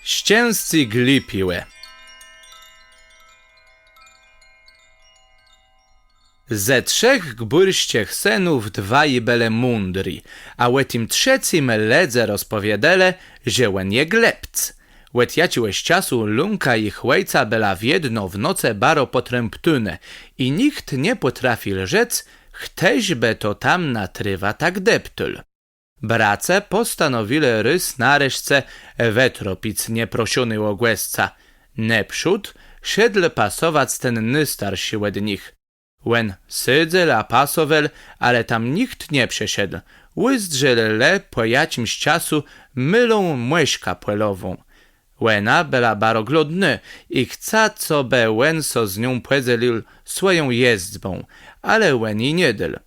Ścięscy glipiłe. Ze trzech gbyrściech senów dwaj bele mundri, a łetim trzecim ledze rozpowiedele, że łen je glepc. Łet jaciłeś czasu lunka i chłejca bela w jedno w noce baro potręptune i nikt nie potrafi rzec, chcesz be to tam natrywa tak deptul. Brace postanowile rys nareszce wetropic nieprosiony łogłesca. Neprzód siedle pasowac ten nystarszy łed nich. Łen sydzel a pasowel, ale tam nikt nie przeszedł. Łyzdrzel le po jacimś czasu mylą młeśka płelową. Łena bela baro glodny i chca co be łen so z nią płedzelił swoją jezdbą, ale łen i niedel.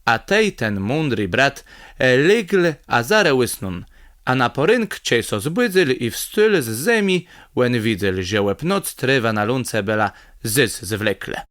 A tej ten mądry brat ligl a zare łysnun, a na porynk cie so zbydzyl i wstyl z zemi łen widzel, że łeb noc trywa na lunce bela zys zwlekle.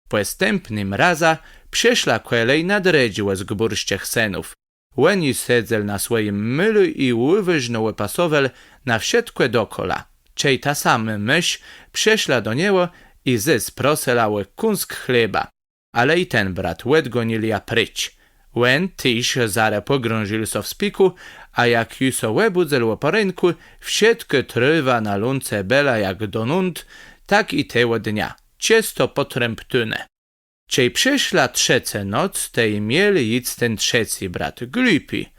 Postępnym raza przeszła kolej nadredziłe z gbórściech senów. Łeni sedzel na swoim mylu i ływyżno łepasowel na wsiedkłe dokola. Czej ta sama myśl przeszła do niego i zys proselały kunsk chleba. Ale i ten brat łed gonilia pryć. Łen tyś zare pogrążył so w spiku, a jak ju so łebudzel po ręku, wsiedkę trywa na lunce bela jak donund, tak i tego dnia. Ciesto potręptune. Czej przyszła trzece noc, tej mieli jic ten trzeci brat glupi.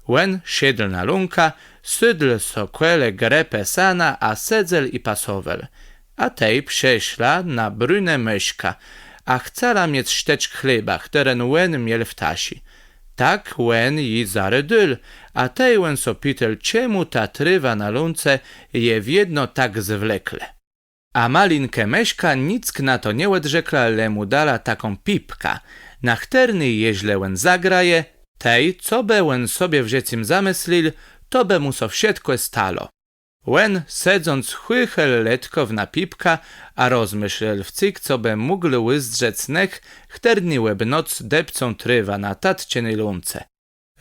Łen siedl na lunka, sydl so kwele grepę sana, a sedzel i pasowel. A tej przeszła na brune myszka, a chcela mieć szteczk chleba, któren łen miel w tasi. Tak łen i zarydyl, a tej łen so pitel, czemu ta trywa na lunce je w jedno tak zwlekle. A malinkę meśka nick na to nie łedrzekla, ale mu dala taką pipka. Na chterny jeźle łen zagraje, tej, co be łen sobie wrzecim zamyslil, to be mu so wsiedkłe stalo. Łen, sedząc chłychel letkow na pipka, a rozmyślel w cyk, co be mógł łyzdrzec nech, chterny łeb noc depcą trywa na tatcieny lunce.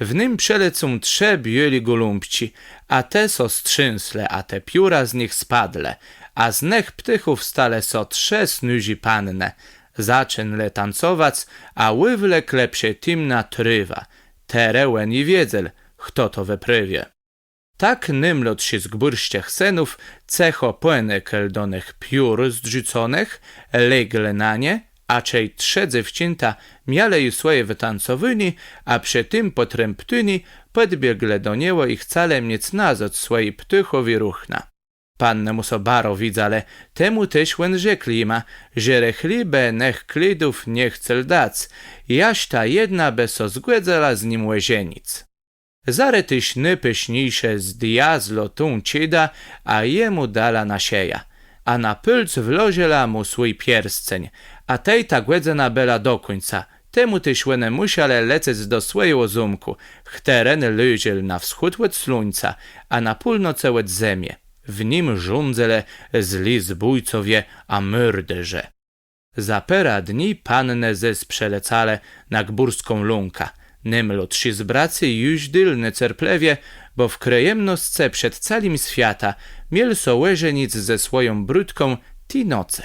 W nim przelecą trze bieli golumpci, a te so strzęsle, a te pióra z nich spadle, a z nech ptychów stale so trze snuzi panne. Zaczynle tancować, a ływle klepsie timna trywa. Terełen i wiedzel, kto to wyprywie. Tak nymlot się z gbyrściech senów, cecho płenekel do nich piór zdrzuconych, legle na nie, a czej trzedze wcięta miale i swoje wytancowyni, a przy tym potręptyni podbiegle do niego i chcale mieć nazot swojej ptychowi ruchna. Panne mu so baro widzale, temu też łen rzekli ma, że rechlibę nech klidów nie chcel dać, jaś ta jedna be so zgłedzala z nim łazienic. Zare tyś pyszniejsze z diazlo tą cida, a jemu dala nasieja, a na pylc wloziela mu swój pierścień, a tej ta głedzena bela do końca. Temu tyś łene musiale leceć do swojego zumku, chteren lyziel na wschód łed słońca, a na północe łed zemie. W nim żundzele zli zbójcowie, a myrderze. Zapera dni panne zes przelecale na gbórską lunka. Nymlot się z bracy już dylne cerplewie, bo w krejemnosce przed calim świata miel so łeżenic ze swoją brudką ti noce.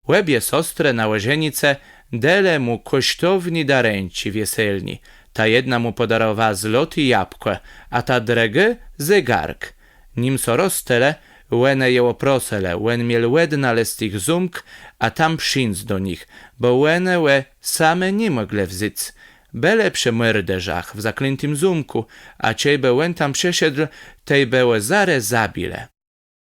Łebie sostre na łyżenice dele mu kosztowni daręci wieselni. Ta jedna mu podarowała zlot i jabłko, a ta drege zegark. Nim so roztele, łene jeło prosele, łen miel łed nalest ich zumk, a tam przync do nich, bo łene łe same nie mogle wzyc. Bele przy myrderzach w zaklętym zumku, a ciejbe łen tam przesiedl, tej bełe zare zabile.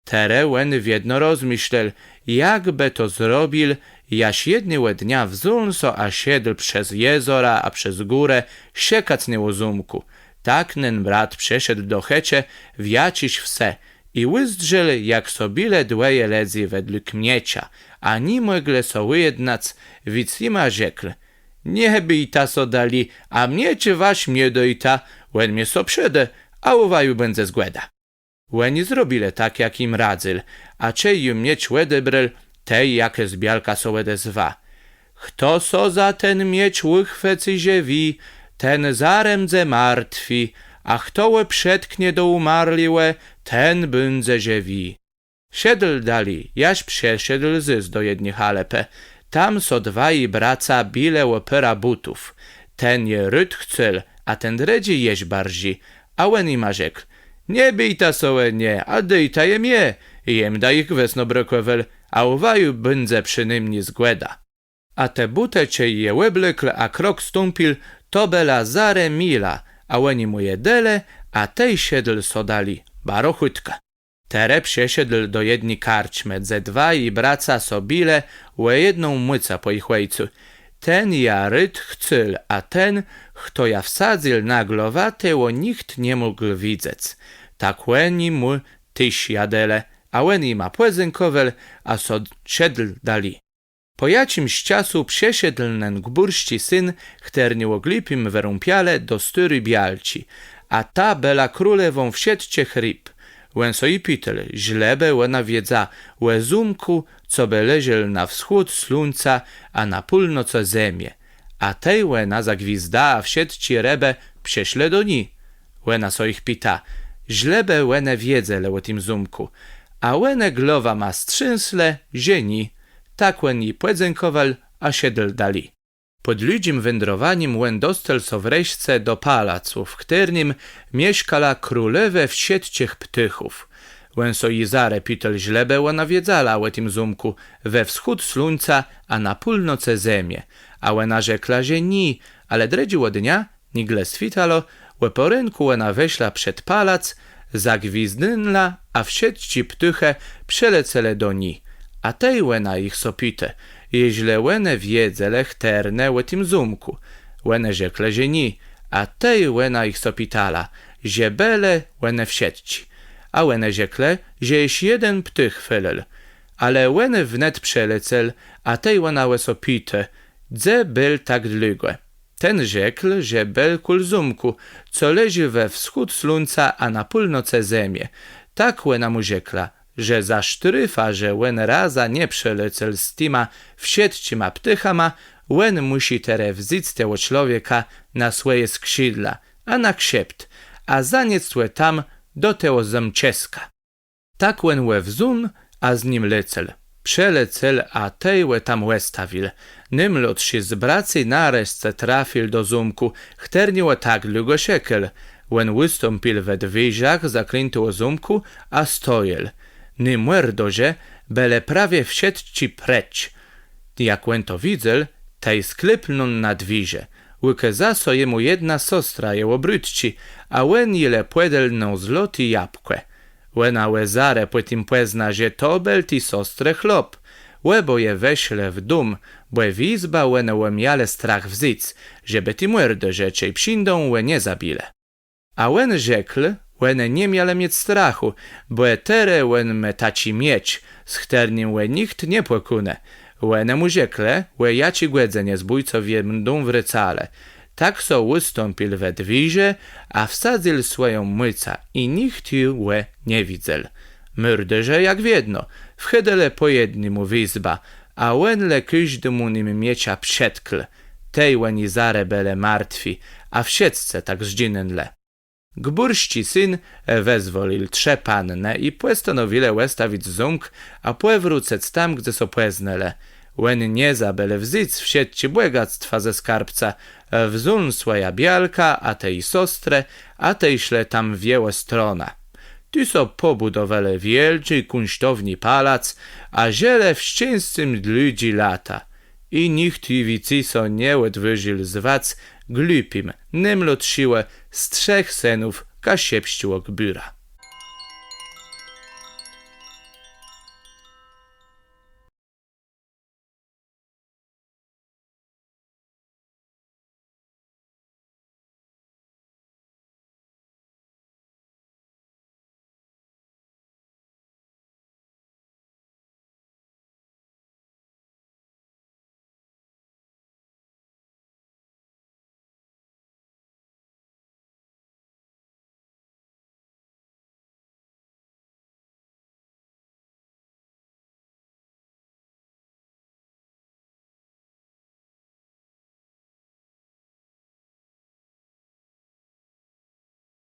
Tere łen w jedno rozmyślel, jakby to zrobil, jaś jednego dnia wzul so a siedl przez jezora, a przez górę, siekac nie o zumku. Tak nen brat przeszedł do checie, wiaciś wse i łyzdrzel jak sobile dweje ledzy według miecia, a ni mogle so wyjednac, wic ima rzekl. Nie by i ta so dali, a miecie waś mnie dojta, łen mnie so przede, a uwaju będę zgłeda. Łeni zrobile tak, jak im radzyl, a czej ju mieć łedebrel, tej jakie z bialka so łedezwa. Kto so za ten mieć łychweci ziewi, ten zaremdze martwi, a kto przetknie do umarliłe, ten będzie żywi. Siedl dali, jaś przesiedl zys do jednych Alepe. Tam so dwaj braca bile łopera butów. Ten je ryt chcel, a ten dredzi jeść barzi. A łen ima rzekł, nie bij ta sołe nie, a dej ta jem je. Jem da ich wesno brokowel, a uwaju będze przynajmniej zgłeda. A te bute cie je łeblekl, a krok stąpil, to bela zare mila, a łeni mu jedele, a tej siedl so dali, baro chytka. Tere przesiedl do jedni karczme, ze dwaj braca sobile, łe jedną myca po ich łejcu. Ten ja ryt chcel, a ten, kto ja wsadzil na glowateło, nikt nie mógł widzec. Tak łeni mu tyś jadele, a łeni ma płezynkowel, a so siedl dali. Po jacimś czasu przesiedlnen gburści syn, chternił oglipim werumpiale do styry bialci, a ta bela królewą w siedcie chrip. Łęso i pitel, źlebe łena wiedza, łezumku, co be leziel na wschód słońca, a na północe zemie. A tej łena zagwizda w siedci rebe prześle do ni. Łena so ich pita, źlebe łene wiedzę lełotim zumku, a łene glowa ma strzęsle, zieni. Tak łen i płedzenkowal, a siedl dali. Pod ludzim wędrowaniem łen dostel so wreszcie do palacu, w którym mieszkala królewe w siedciech ptychów. Łen so i zare pitel źlebe łena wiedziala łetim zumku, we wschód słońca, a na północe zemie. A łena rzekla, że ni, ale dredziło dnia, nigle switalo, łe po rynku łena weśla przed palac, zagwizdynla, a w siedci ptyche przelecele do ni. A tej łena ich sopite, jeźle łene wiedzę lechterne łetim zumku. Łene rzekle, że ni, a tej łena ich sopitala, że bele łene w siedci. A łene rzekle, że jeś jeden ptych felel. Ale łene wnet przelecel, a tej łena łe sopite, dze bel tak dlugłe. Ten rzekł, że bel kul zumku, co leży we wschód słońca, a na północe zemie. Tak łena mu rzekla, że za sztryfa, że łen raza nie przelecel z tima w siedcima ptychama, łen musi tere wzic tego człowieka na swoje skrzydla, a na ksiept, a zaniec łe tam do tego zamcieska. Tak łen łe wzun, a z nim lecel. Przelecel, a tej łe tam łe stawil. Nym lot się z bracy nareszcie trafil do zumku, chterniło tak długo siekel. Łen wystąpil we dwyziach, zaklęty o zumku, a stojel. Ny muerdoże, bele prawie w siedci preć. Jak łen to widziel, tej sklepną na dwizie. Łyke zaso jemu jedna sostra je obryćci, a łen jele płedelną zloty jabłkę. Łena łezare płytim płezna, że to bel ti sostre chlop. Łebo je weśle w dum, bo wizba łene łemiale strach wzic, żeby ti muerdoże czej psindą łe nie zabile. A łen rzekł, łene nie miale mieć strachu, bo etere łen metaci mieć, z chternim łe nikt nie płekune. Łene mu rzekle, łe ja ci głedze nie zbójco więdą w rycale. Tak so wystąpil we dwizie, a wsadzil swoją myca i nikt ju łe nie widzel. Myrderze jak wiedno, wchedele po jednym wizba, a łenle każdemu nim miecia przedkl. Tej łeni zare bele martwi, a w siedce tak zdzinenle. Gburści syn wezwolił trze pannę i postanowile łestawić zunk, a płewrócec tam, gdzie so płeznele. Łen nie zabele wzic w siedci błegactwa ze skarbca, wzun swoja bialka, a tej sostrę, a tej śle tam wiełe strona. Ty so pobudowele wielczy kunsztowni palac, a ziele w szczęsnym ludzi lata. I nikt wici so nie odwyżył z wac, glupim, nym lot siłę z 3 synów ka siepściło gbyra.